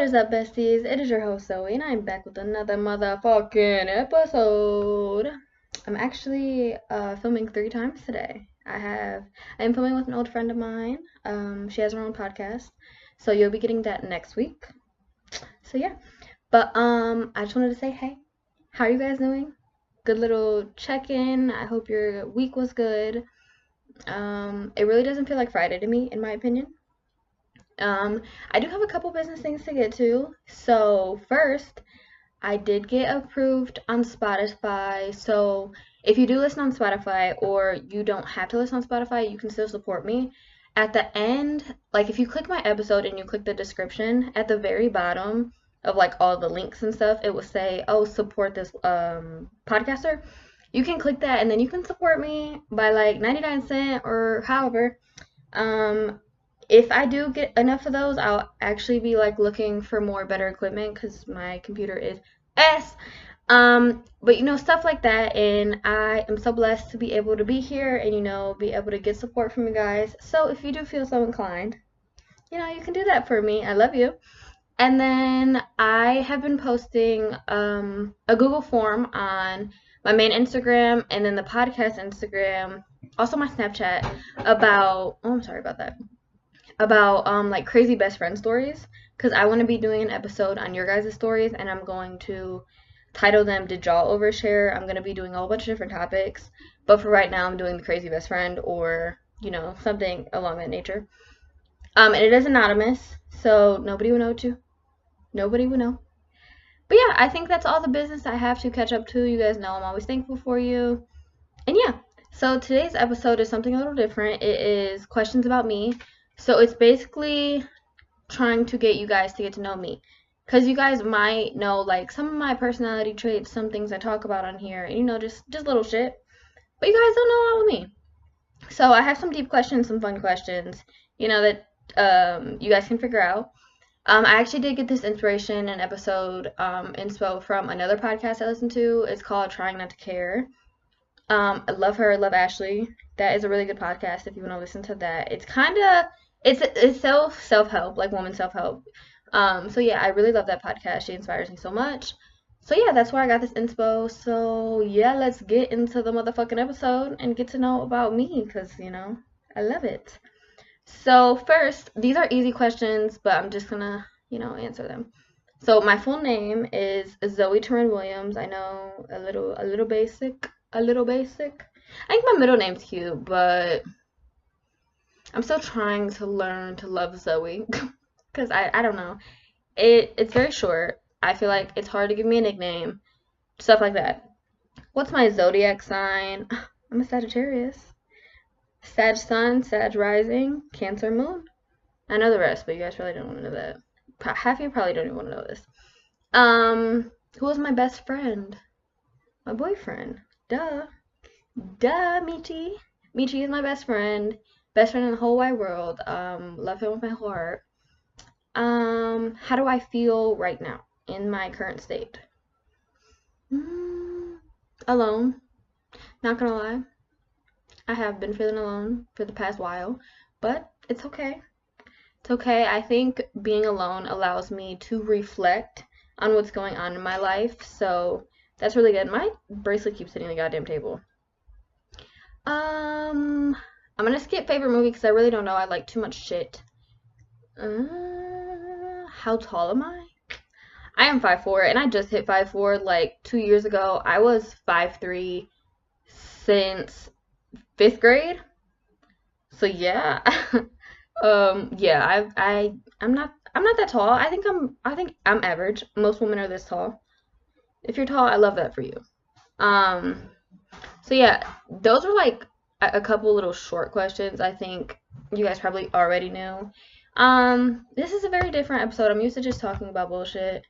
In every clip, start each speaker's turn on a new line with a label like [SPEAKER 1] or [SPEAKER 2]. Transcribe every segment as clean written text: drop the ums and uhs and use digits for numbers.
[SPEAKER 1] is up, besties? It is your host, Zoe, and I'm back with another motherfucking episode. I'm actually filming 3 times today. I'm filming with an old friend of mine. She has her own podcast, so you'll be getting that next week. So yeah, but I just wanted to say, hey, how are you guys doing? Good little check-in. I hope your week was good. It really doesn't feel like Friday to me, in my opinion. I do have a couple business things to get to. So first, I did get approved on Spotify. So if you do listen on Spotify, or you don't have to listen on Spotify, you can still support me. At the end, like if you click my episode and you click the description, at the very bottom of like all the links and stuff, it will say, oh, support this podcaster. You can click that and then you can support me by like 99 cents or however. If I do get enough of those, I'll actually be like looking for more better equipment because my computer is S. But stuff like that, and I am so blessed to be able to be here and be able to get support from you guys. So if you do feel so inclined, you can do that for me. I love you. And then I have been posting a Google form on my main Instagram and then the podcast Instagram, also my Snapchat about, oh, I'm sorry about that, about like crazy best friend stories, because I want to be doing an episode on your guys' stories, and I'm going to title them Did Y'all Overshare? I'm going to be doing a whole bunch of different topics, but for right now I'm doing the crazy best friend, or something along that nature. And it is anonymous, so nobody will know. But yeah, I think that's all the business I have to catch up to. You guys know I'm always thankful for you. And yeah, so today's episode is something a little different. It is questions about me. So it's basically trying to get you guys to get to know me. Because you guys might know like some of my personality traits, some things I talk about on here, and just little shit. But you guys don't know all of me. So I have some deep questions, some fun questions, that you guys can figure out. I actually did get this inspiration and episode inspo from another podcast I listen to. It's called Trying Not to Care. I love her, love Ashley. That is a really good podcast if you want to listen to that. It's self-help, like woman self-help. So yeah, I really love that podcast. She inspires me so much. So yeah, that's where I got this inspo. So yeah, let's get into the motherfucking episode and get to know about me, because I love it. So first, these are easy questions, but I'm just gonna answer them. So my full name is Zoe Turin Williams. I know, a little basic. I think my middle name's cute, but I'm still trying to learn to love Zoe, because I don't know. It's very short. I feel like it's hard to give me a nickname, stuff like that. What's my zodiac sign? I'm a Sagittarius. Sag sun, Sag rising, Cancer moon. I know the rest, but you guys probably don't want to know that. Half of you probably don't even want to know this. Who was my best friend? My boyfriend. Duh, Michi. Michi is my best friend in the whole wide world. Love him with my whole heart. How do I feel right now in my current state? Alone. Not gonna lie. I have been feeling alone for the past while, but it's okay. It's okay. I think being alone allows me to reflect on what's going on in my life, so that's really good. My bracelet keeps hitting the goddamn table. I'm gonna skip favorite movie because I really don't know. I like too much shit. How tall am I? I am 5'4", and I just hit 5'4" like 2 years ago. I was 5'3" since 5th grade. So yeah. Yeah, I'm not that tall. I think I'm average. Most women are this tall. If you're tall, I love that for you. So yeah, those are like a couple little short questions. I think you guys probably already knew. This is a very different episode. I'm used to just talking about bullshit,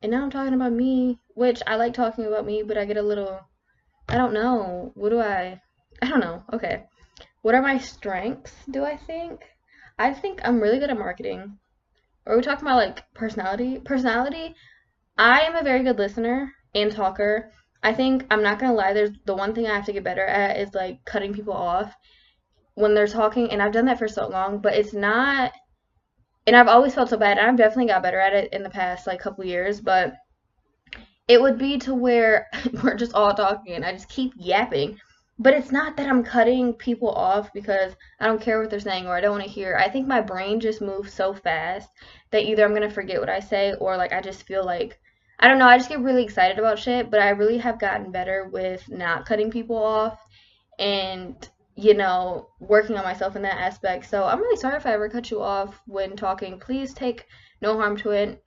[SPEAKER 1] and now I'm talking about me, which I like talking about me, but I get a little, I don't know. I don't know. Okay. What are my strengths, do I think? I think I'm really good at marketing. Are we talking about like personality? Personality, I am a very good listener and talker. I think, I'm not gonna lie, there's the one thing I have to get better at is like cutting people off when they're talking, and I've done that for so long, but it's not and I've always felt so bad, and I've definitely got better at it in the past, like, couple years, but it would be to where we're just all talking and I just keep yapping. But it's not that I'm cutting people off because I don't care what they're saying or I don't want to hear. I think my brain just moves so fast that either I'm going to forget what I say or like I just feel like I don't know, I just get really excited about shit, but I really have gotten better with not cutting people off and working on myself in that aspect. So I'm really sorry if I ever cut you off when talking. Please take no harm to it.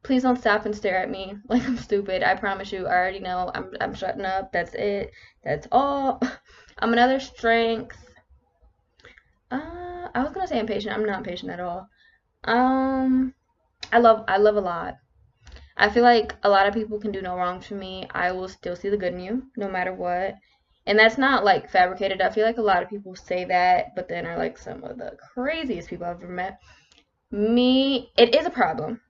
[SPEAKER 1] Please don't stop and stare at me like I'm stupid. I promise you. I already know. I'm shutting up. That's it. That's all. Another strength. I was gonna say I'm patient. I'm not patient at all. Um, I love a lot. I feel like a lot of people can do no wrong to me. I will still see the good in you, no matter what. And that's not like fabricated. I feel like a lot of people say that, but then are like some of the craziest people I've ever met. Me, it is a problem.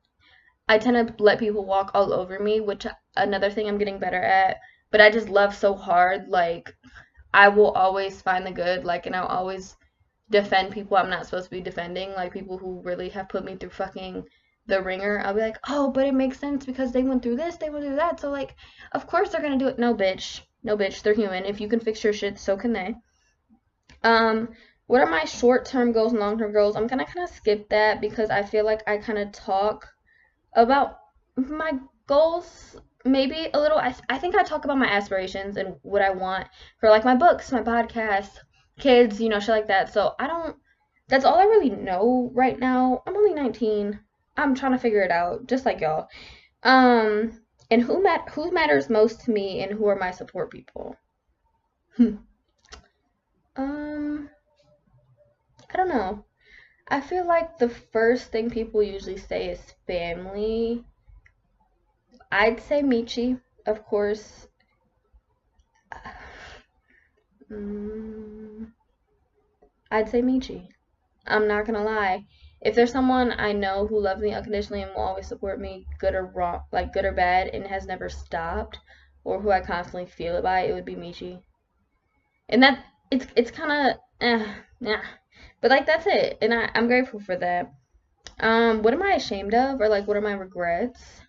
[SPEAKER 1] I tend to let people walk all over me, which another thing I'm getting better at. But I just love so hard. Like I will always find the good. Like, and I'll always defend people I'm not supposed to be defending. Like people who really have put me through fucking the ringer. I'll be like, oh, but it makes sense because they went through this, they went through that. So like, of course they're gonna do it. No, bitch. No, bitch. They're human. If you can fix your shit, so can they. Um, what are my short-term goals and long-term goals? I'm gonna kind of skip that because I feel like I kind of talk about my goals maybe a little. I think I talk about my aspirations and what I want for like my books, my podcast, kids, shit like that. So I don't, that's all I really know right now. I'm only 19. I'm trying to figure it out, just like y'all. And who matters most to me and who are my support people? um, I don't know. I feel like the first thing people usually say is family. I'd say Michi, of course. Mm, I'd say Michi. I'm not gonna lie. If there's someone I know who loves me unconditionally and will always support me, good or wrong, like good or bad, and has never stopped, or who I constantly feel it by, it would be Michi. And that it's kind of yeah, but like that's it, and I'm grateful for that. What am I ashamed of, or like what are my regrets?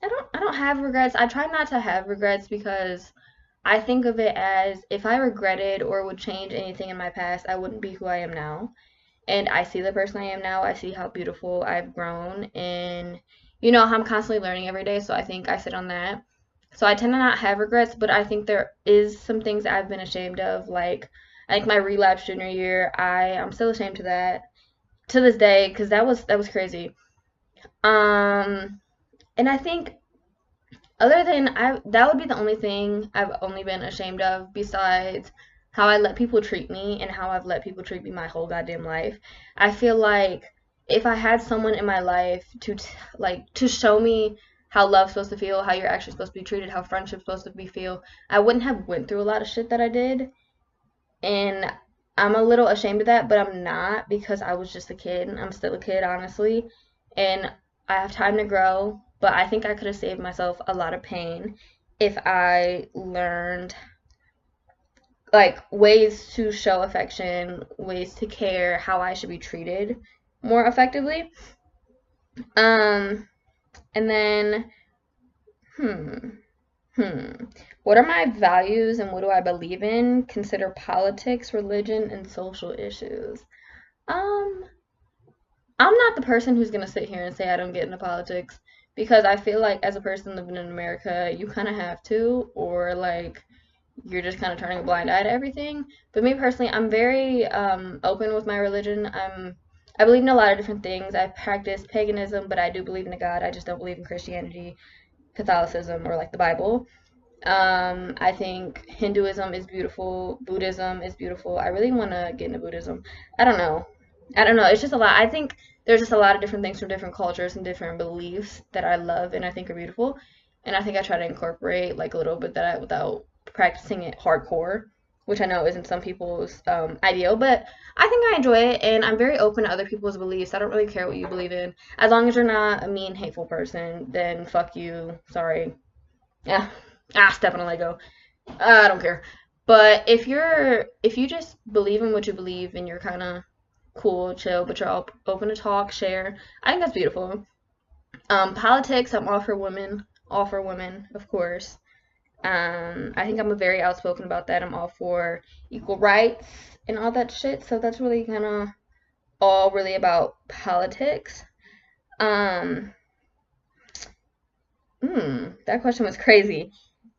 [SPEAKER 1] I don't have regrets. I try not to have regrets because I think of it as if I regretted or would change anything in my past, I wouldn't be who I am now. And I see the person I am now. I see how beautiful I've grown and I'm constantly learning every day, so I think I sit on that. So I tend to not have regrets, but I think there is some things that I've been ashamed of, like I think my relapse junior year, I'm still ashamed of that to this day because that was crazy. Um and I think other than that would be the only thing I've only been ashamed of besides how I let people treat me and how I've let people treat me my whole goddamn life. I feel like if I had someone in my life to show me how love's supposed to feel, how you're actually supposed to be treated, how friendship's supposed to be feel, I wouldn't have went through a lot of shit that I did. And I'm a little ashamed of that, but I'm not because I was just a kid. I'm still a kid, honestly. And I have time to grow, but I think I could have saved myself a lot of pain if I learned like ways to show affection, ways to care, how I should be treated more effectively. Um, and then, hmm, hmm. What are my values and what do I believe in? Consider politics, religion, and social issues. Um, I'm not the person who's gonna sit here and say I don't get into politics because I feel like as a person living in America, you kind of have to, or like you're just kind of turning a blind eye to everything. But me personally, I'm very open with my religion. I believe in a lot of different things. I practice paganism, but I do believe in a God. I just don't believe in Christianity, Catholicism, or like the Bible. I think Hinduism is beautiful. Buddhism is beautiful. I really want to get into Buddhism. I don't know. I don't know. It's just a lot. I think there's just a lot of different things from different cultures and different beliefs that I love and I think are beautiful. And I think I try to incorporate like a little bit that without practicing it hardcore, which I know isn't some people's ideal, but I think I enjoy it and I'm very open to other people's beliefs. I don't really care what you believe in. As long as you're not a mean, hateful person, then fuck you. Sorry. Yeah. Step on a Lego. I don't care. But if you just believe in what you believe and you're kind of cool, chill, but you're all open to talk, share. I think that's beautiful. Politics, I'm all for women, of course. I think I'm very outspoken about that. I'm all for equal rights and all that shit. So that's really kind of all really about politics. Um, that question was crazy.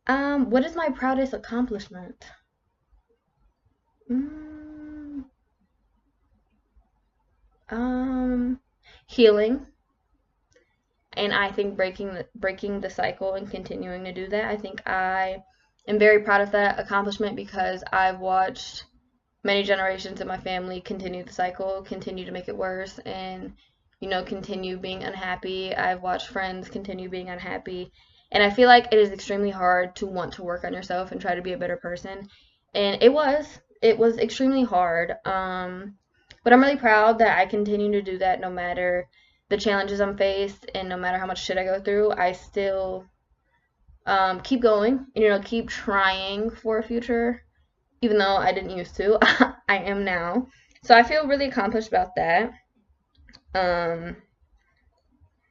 [SPEAKER 1] What is my proudest accomplishment? Mm, um, Healing, and I think breaking the cycle and continuing to do that. I think I am very proud of that accomplishment because I've watched many generations of my family continue the cycle, continue to make it worse, and continue being unhappy. I've watched friends continue being unhappy, and I feel like it is extremely hard to want to work on yourself and try to be a better person. And it was extremely hard. But I'm really proud that I continue to do that no matter the challenges I'm faced and no matter how much shit I go through. I still keep going, and, keep trying for a future even though I didn't used to. I am now. So I feel really accomplished about that. Um,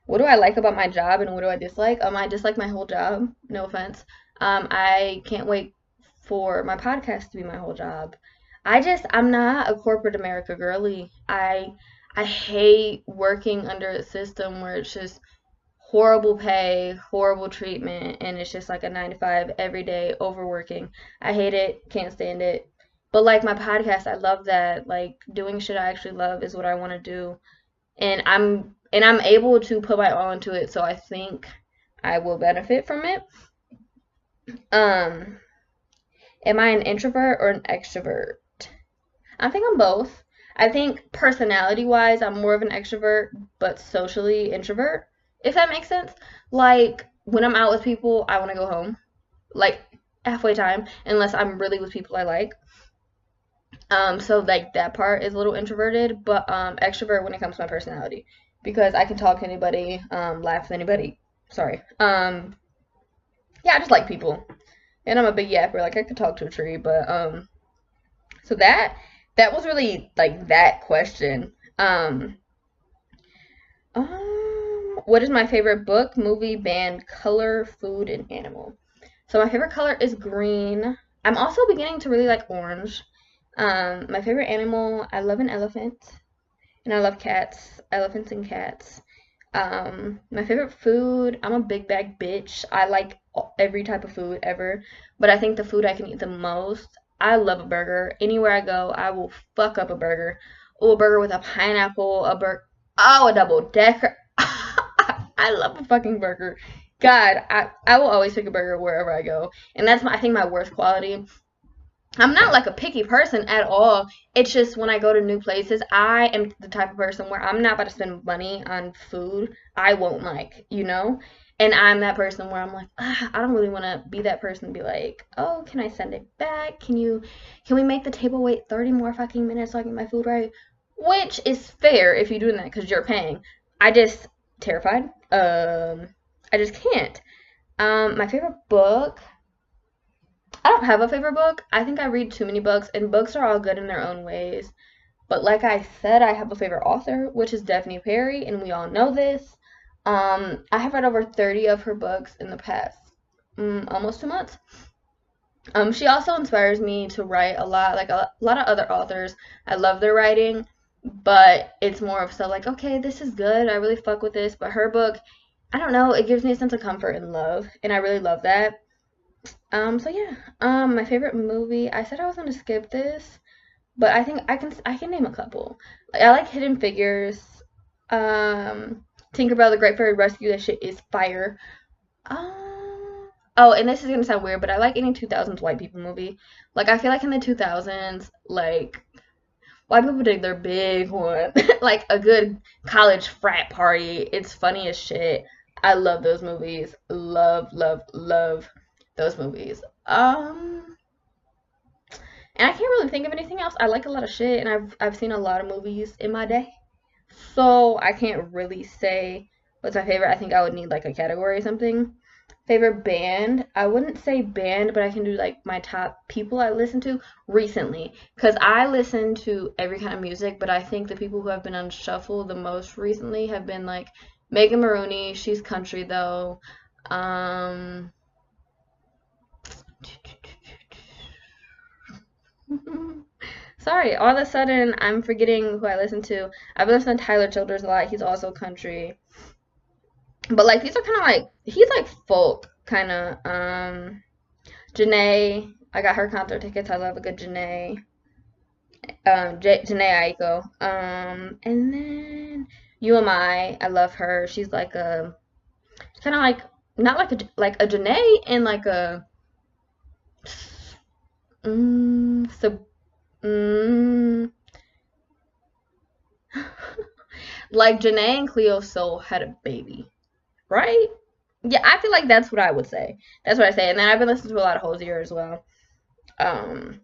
[SPEAKER 1] what do I like about my job and what do I dislike? I dislike my whole job. No offense. I can't wait for my podcast to be my whole job. I'm not a corporate America girly. I hate working under a system where it's just horrible pay, horrible treatment, and it's just like a 9 to 5 every day overworking. I hate it, can't stand it. But like my podcast, I love that. Like doing shit I actually love is what I want to do, and I'm able to put my all into it. So I think I will benefit from it. Um, am I an introvert or an extrovert? I think I'm both. I think personality wise, I'm more of an extrovert, but socially introvert, if that makes sense. Like, when I'm out with people, I want to go home, like, halfway time, unless I'm really with people I like. So, like, that part is a little introverted, but extrovert when it comes to my personality, because I can talk to anybody, laugh with anybody. Sorry. Yeah, I just like people. And I'm a big yapper, like, I could talk to a tree, but, so that was really like that question. What is my favorite book, movie, band, color, food, and animal? So my favorite color is green. I'm also beginning to really like orange. My favorite animal, I love an elephant, and I love cats, elephants and cats. My favorite food, I'm a big bag bitch. I like every type of food ever, but I think the food I can eat the most, I love a burger. Anywhere I go, I will fuck up a burger. Oh, a burger with a pineapple, a double decker. I love a fucking burger. God, I will always pick a burger wherever I go. And that's I think my worst quality. I'm not like a picky person at all. It's just when I go to new places, I am the type of person where I'm not about to spend money on food I won't like. And I'm that person where I'm like, I don't really want to be that person to be like, oh, can I send it back? Can we make the table wait 30 more fucking minutes so I get my food right? Which is fair if you're doing that because you're paying. Terrified. I just can't. My favorite book, I don't have a favorite book. I think I read too many books, and books are all good in their own ways. But like I said, I have a favorite author, which is Daphne Perry, and we all know this. I have read over 30 of her books in the past almost 2 months. She also inspires me to write a lot, like a lot of other authors. I love their writing, but it's more of so like, okay, this is good. I really fuck with this. But her book, I don't know, it gives me a sense of comfort and love, and I really love that. So yeah. My favorite movie, I said I was gonna skip this, but I think I can name a couple. Like, I like Hidden Figures. Tinkerbell the Great Fairy Rescue. That shit is fire. Oh, and this is gonna sound weird, but I like any 2000s white people movie. Like, I feel like in the 2000s, like, white people did their big one. Like, a good college frat party. It's funny as shit. I love those movies. Love, love, love those movies. And I can't really think of anything else. I like a lot of shit, and I've seen a lot of movies in my day. So I can't really say what's my favorite. I think I would need like a category or something. Favorite band? I wouldn't say band, but I can do like my top people I listen to recently. Because I listen to every kind of music, but I think the people who have been on shuffle the most recently have been like Megan Maroney. She's country though. Um, Sorry, all of a sudden I'm forgetting who I listen to. I've been listening to Tyler Childers a lot. He's also country. But like these are kind of like he's like folk kind of. Janae, I got her concert tickets. I love a good Janae. Janae Aiko. And then I love her. She's like a kind of like not like a Janae and like a so like Janae and Cleo Soul had a baby, right? Yeah, I feel like that's what I would say. That's what I say. And then I've been listening to a lot of Hosier as well. Um,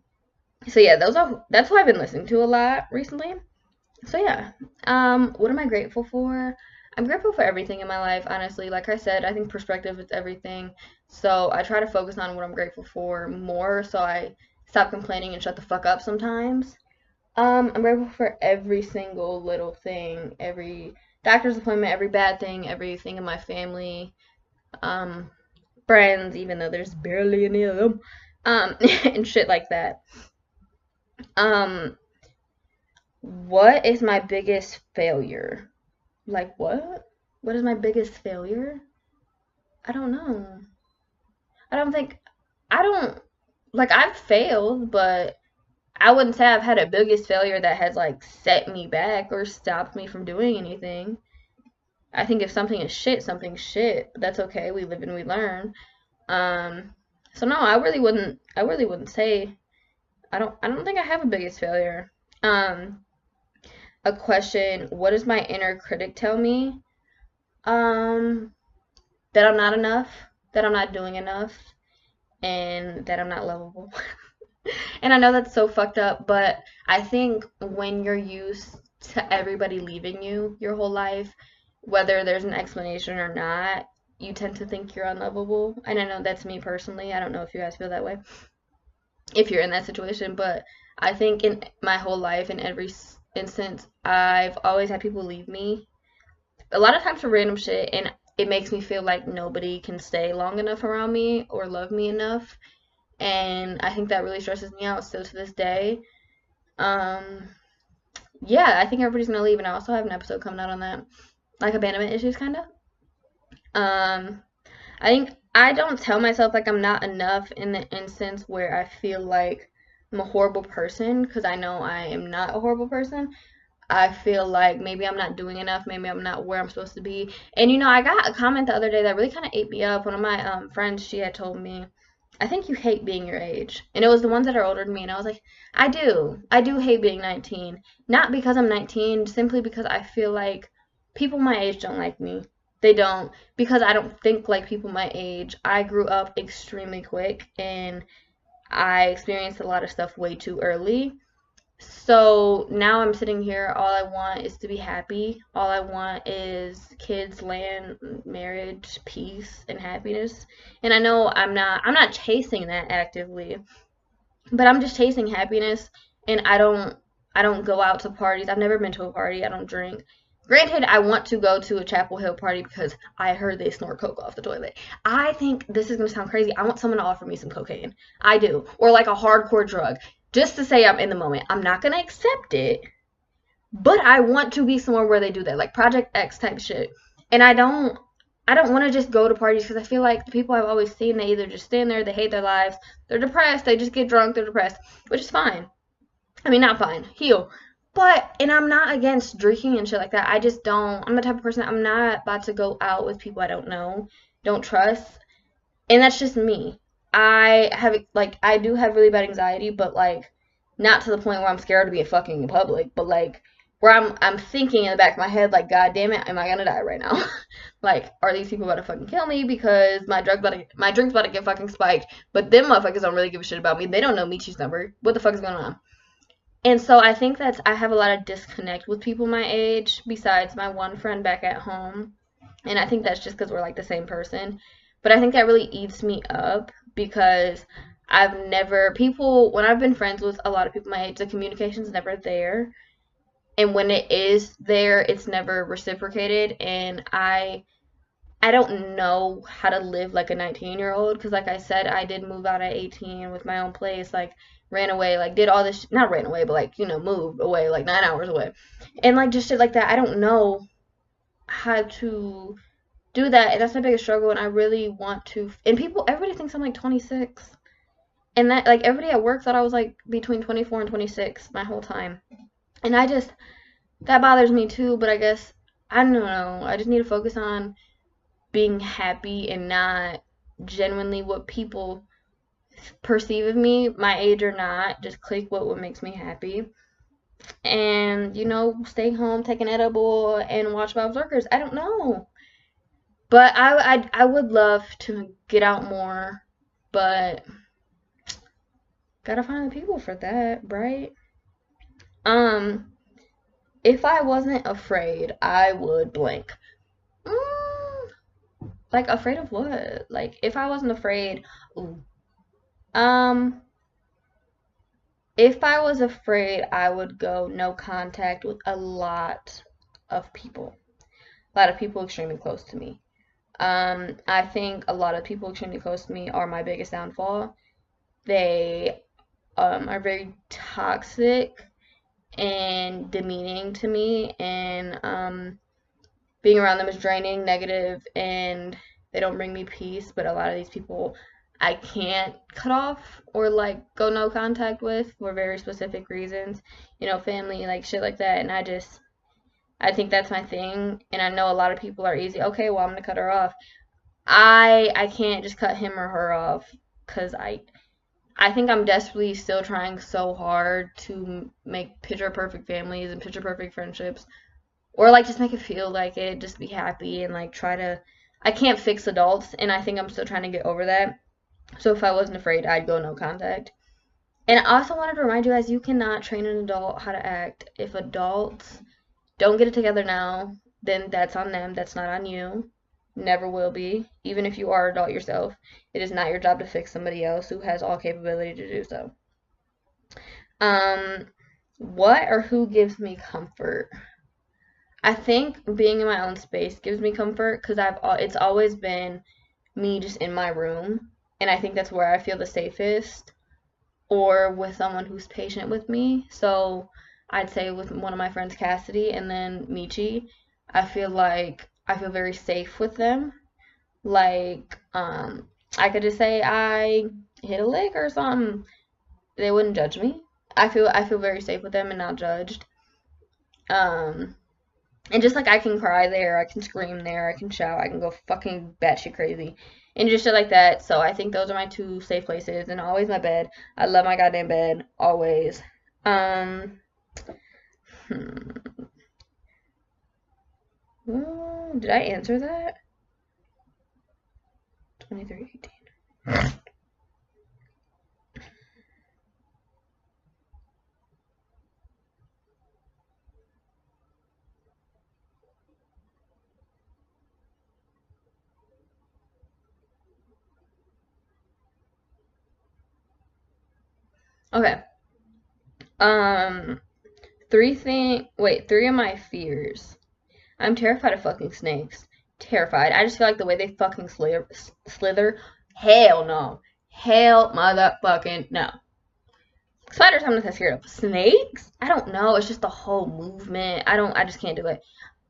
[SPEAKER 1] so yeah, that's what I've been listening to a lot recently. So yeah, what am I grateful for? I'm grateful for everything in my life, honestly. Like I said, I think perspective is everything. So I try to focus on what I'm grateful for more, so I stop complaining and shut the fuck up sometimes. I'm grateful for every single little thing, every doctor's appointment, every bad thing, everything in my family, um, friends, even though there's barely any of them, and shit like that. Um, what is my biggest failure? Like what? What is my biggest failure? I don't know. I don't think I don't like I've failed, but I wouldn't say I've had a biggest failure that has like set me back or stopped me from doing anything. I think if something is shit, something's shit. But that's okay. We live and we learn. Um so no, I really wouldn't say I don't think I have a biggest failure. Um a question, what does my inner critic tell me? Um that I'm not enough, that I'm not doing enough, and that I'm not lovable. And I know that's so fucked up, but I think when you're used to everybody leaving you your whole life, whether there's an explanation or not, you tend to think you're unlovable. And I know that's me personally. I don't know if you guys feel that way if you're in that situation, but I think in my whole life, in every instance, I've always had people leave me. A lot of times for random shit, and it makes me feel like nobody can stay long enough around me or love me enough. And I think that really stresses me out still to this day. Um, yeah, I think everybody's gonna leave, and I also have an episode coming out on that, like abandonment issues, kind of. Um, I think I don't tell myself like I'm not enough in the instance where I feel like I'm a horrible person, because I know I am not a horrible person. I feel like maybe I'm not doing enough, maybe I'm not where I'm supposed to be. And I got a comment the other day that really kind of ate me up. One of my friends, she had told me, I think you hate being your age. And it was the ones that are older than me. And I was like, I do. I do hate being 19. Not because I'm 19, simply because I feel like people my age don't like me. They don't. Because I don't think like people my age. I grew up extremely quick and I experienced a lot of stuff way too early. So now I'm sitting here. All I want is to be happy. All I want is kids, land, marriage, peace, and happiness. And I know I'm not chasing that actively, but I'm just chasing happiness. And I don't go out to parties. I've never been to a party. I don't drink. Granted, I want to go to a Chapel Hill party because I heard they snort coke off the toilet. I think this is going to sound crazy. I want someone to offer me some cocaine. I do. Or like a hardcore drug. Just to say I'm in the moment. I'm not going to accept it, but I want to be somewhere where they do that, like Project X type shit. And I don't want to just go to parties because I feel like the people I've always seen, they either just stand there, they hate their lives, they're depressed, they just get drunk, they're depressed, which is fine. I mean, not fine, heal. And I'm not against drinking and shit like that. I just don't, I'm the type of person, I'm not about to go out with people I don't know, don't trust. And that's just me. I do have really bad anxiety, but like not to the point where I'm scared to be fucking in public, but like where I'm thinking in the back of my head like, God damn it, am I gonna die right now? Like, are these people about to fucking kill me because my drink's about to get fucking spiked, but them motherfuckers don't really give a shit about me. They don't know me cheese number. What the fuck is going on? And so I think I have a lot of disconnect with people my age, besides my one friend back at home. And I think that's just because we're like the same person. But I think that really eats me up because when I've been friends with a lot of people my age, the communication's never there. And when it is there, it's never reciprocated. And I don't know how to live like a 19-year-old because, like I said, I did move out at 18 with my own place, like ran away, like did all this, not ran away, but like, moved away like 9 hours away. And like just shit like that. I don't know how to do that. And that's my biggest struggle. And I really want to. And everybody thinks I'm like 26. And that, like, everybody at work thought I was like between 24 and 26 my whole time. And that bothers me too. But I guess, I don't know. I just need to focus on being happy and not genuinely what people perceive of me, my age or not. Just click what makes me happy. And, stay home, take an edible, and watch Bob's Burgers. I don't know. But I would love to get out more. But gotta find the people for that, right? If I wasn't afraid, I would blank. Like, afraid of what? Like, if I wasn't afraid, ooh. If I was afraid, I would go no contact with a lot of people. A lot of people extremely close to me. I think a lot of people extremely close to me are my biggest downfall. They are very toxic and demeaning to me, and being around them is draining, negative, and they don't bring me peace. But a lot of these people I can't cut off or like go no contact with for very specific reasons, family, like shit like that. And I think that's my thing. And I know a lot of people are easy. Okay, well, I'm gonna cut her off. I can't just cut him or her off because I think I'm desperately still trying so hard to make picture perfect families and picture perfect friendships, or like just make it feel like it, just be happy and like I can't fix adults, and I think I'm still trying to get over that. So if I wasn't afraid, I'd go no contact. And I also wanted to remind you guys, you cannot train an adult how to act. If adults don't get it together now, then that's on them. That's not on you. Never will be. Even if you are an adult yourself, it is not your job to fix somebody else who has all capability to do so. What or who gives me comfort? I think being in my own space gives me comfort because it's always been me just in my room, and I think that's where I feel the safest, or with someone who's patient with me. So I'd say with one of my friends, Cassidy, and then Michi, I feel very safe with them. Like, I could just say I hit a lick or something. They wouldn't judge me. I feel very safe with them and not judged. And just like I can cry there, I can scream there, I can shout, I can go fucking batshit crazy. And just shit like that. So I think those are my two safe places. And always my bed. I love my goddamn bed. Always. Did I answer that? 23:18. Okay. Three of my fears. I'm terrified of fucking snakes. Terrified. I just feel like the way they fucking slither. Hell no. Hell motherfucking no. Spiders I'm not scared of. Snakes? I don't know. It's just the whole movement. I just can't do it.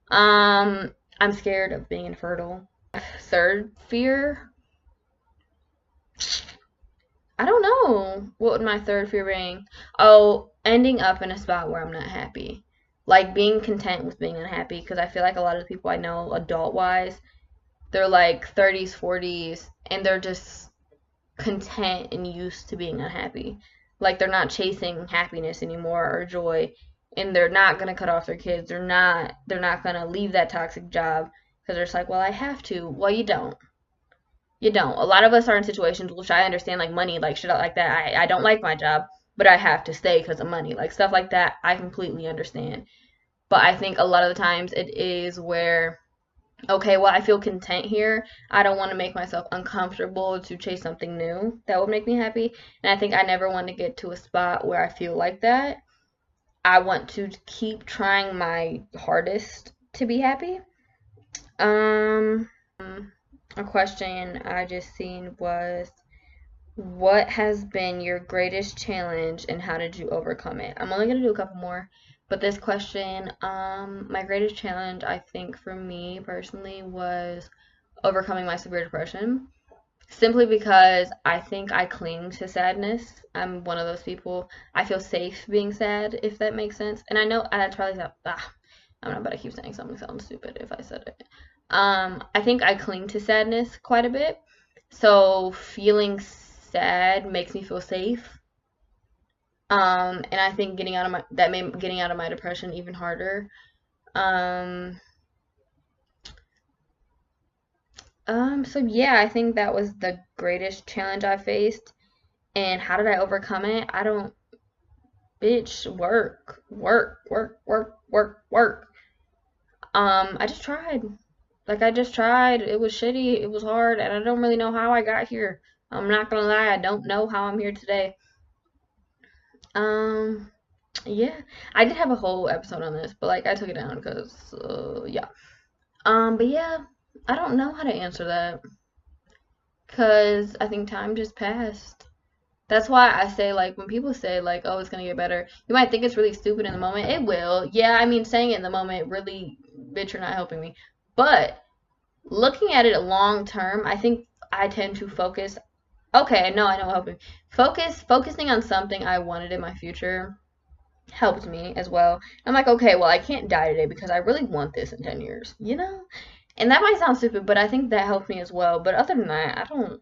[SPEAKER 1] I'm scared of being infertile. Third fear? I don't know. What would my third fear be? Oh, ending up in a spot where I'm not happy. Like being content with being unhappy, because I feel like a lot of the people I know adult wise, they're like 30s, 40s, and they're just content and used to being unhappy. Like they're not chasing happiness anymore or joy, and they're not gonna cut off their kids. They're not gonna leave that toxic job because they're just like, well, I have to. Well, you don't. You don't. A lot of us are in situations which I understand, like money, like shit like that. I don't like my job, but I have to stay because of money. Like stuff like that, I completely understand. But I think a lot of the times it is where okay, well, I feel content here. I don't want to make myself uncomfortable to chase something new that would make me happy. And I think I never want to get to a spot where I feel like that. I want to keep trying my hardest to be happy. Um, a question I just seen was, what has been your greatest challenge and how did you overcome it? I'm only gonna do a couple more, but this question, my greatest challenge, I think for me personally, was overcoming my severe depression. Simply because I think I cling to sadness. I'm one of those people. I feel safe being sad, if that makes sense. And I know that's probably I'm not about to keep saying something sounds stupid if I said it. I think I cling to sadness quite a bit. So feeling sad makes me feel safe. And I think that made getting out of my depression even harder. Um, so yeah, I think that was the greatest challenge I faced. And how did I overcome it? I don't, bitch, work, work, work, work, work, work. I just tried. Like, I just tried. It was shitty. It was hard. And I don't really know how I got here. I'm not gonna lie. I don't know how I'm here today. Um, yeah. I did have a whole episode on this, but, like, I took it down because, yeah. But yeah, I don't know how to answer that. Because I think time just passed. That's why I say, like, when people say, like, oh, it's gonna get better, you might think it's really stupid in the moment. It will. Yeah, I mean, saying it in the moment really, bitch, you're not helping me. But looking at it long term, I think I tend to focus. Okay, no, I know what helped me. Focusing on something I wanted in my future helped me as well. I'm like, okay, well, I can't die today because I really want this in 10 years, you know? And that might sound stupid, but I think that helped me as well. But other than that, I don't.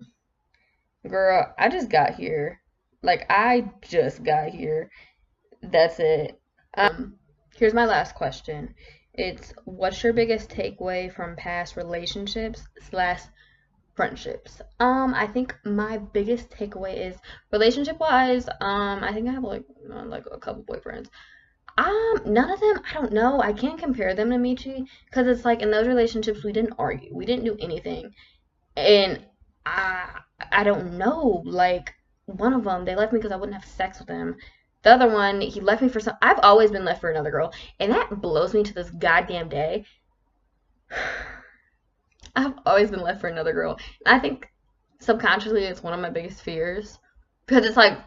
[SPEAKER 1] Girl, I just got here. Like, I just got here. That's it. Here's my last question. It's, what's your biggest takeaway from past relationships slash friendships? I think my biggest takeaway is relationship wise, I think I have like a couple boyfriends. None of them, I don't know. I can't compare them to Michi because it's like in those relationships we didn't argue. We didn't do anything. And I don't know. Like, one of them, they left me because I wouldn't have sex with him. The other one, he left me for some. I've always been left for another girl, and that blows me to this goddamn day. I've always been left for another girl. And I think subconsciously it's one of my biggest fears because it's like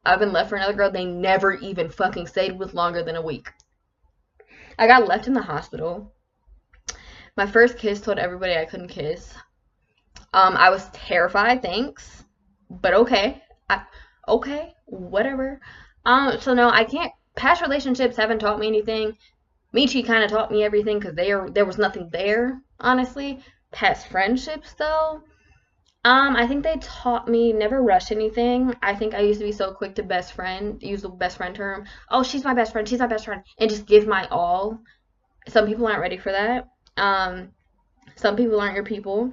[SPEAKER 1] I've been left for another girl. They never even fucking stayed with longer than a week. I got left in the hospital. My first kiss told everybody I couldn't kiss. I was terrified, thanks. But okay. Okay, whatever. So no, I can't. Past relationships haven't taught me anything. Michi kind of taught me everything because there was nothing there, honestly. Past friendships, though, I think they taught me never rush anything. I think I used to be so quick to use the best friend term. Oh, she's my best friend, and just give my all. Some people aren't ready for that. Some people aren't your people.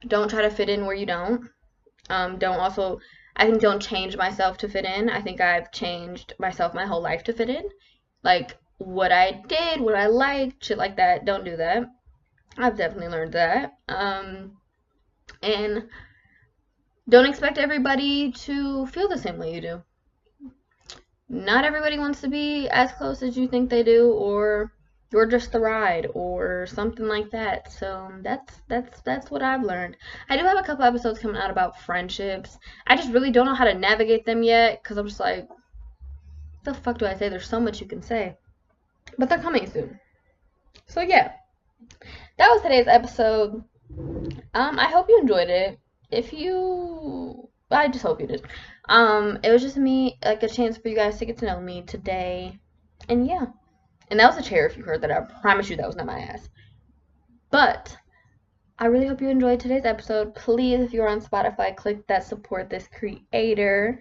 [SPEAKER 1] Don't try to fit in where you don't. I think don't change myself to fit in. I think I've changed myself my whole life to fit in. Like, what I did, what I liked, shit like that. Don't do that. I've definitely learned that. And don't expect everybody to feel the same way you do. Not everybody wants to be as close as you think they do, or you're just the ride, or something like that. So that's what I've learned. I do have a couple episodes coming out about friendships. I just really don't know how to navigate them yet, because I'm just like, what the fuck do I say? There's so much you can say. But they're coming soon. So yeah. That was today's episode. I hope you enjoyed it. I just hope you did. It was just me, like a chance for you guys to get to know me today. And yeah. And that was a chair if you heard that. I promise you that was not my ass. But I really hope you enjoyed today's episode. Please, if you're on Spotify, click that support this creator.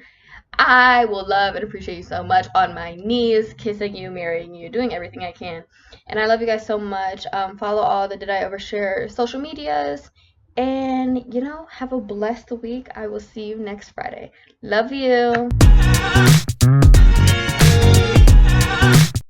[SPEAKER 1] I will love and appreciate you so much on my knees, kissing you, marrying you, doing everything I can. And I love you guys so much. Follow all the Did I Overshare social medias. And, have a blessed week. I will see you next Friday. Love you.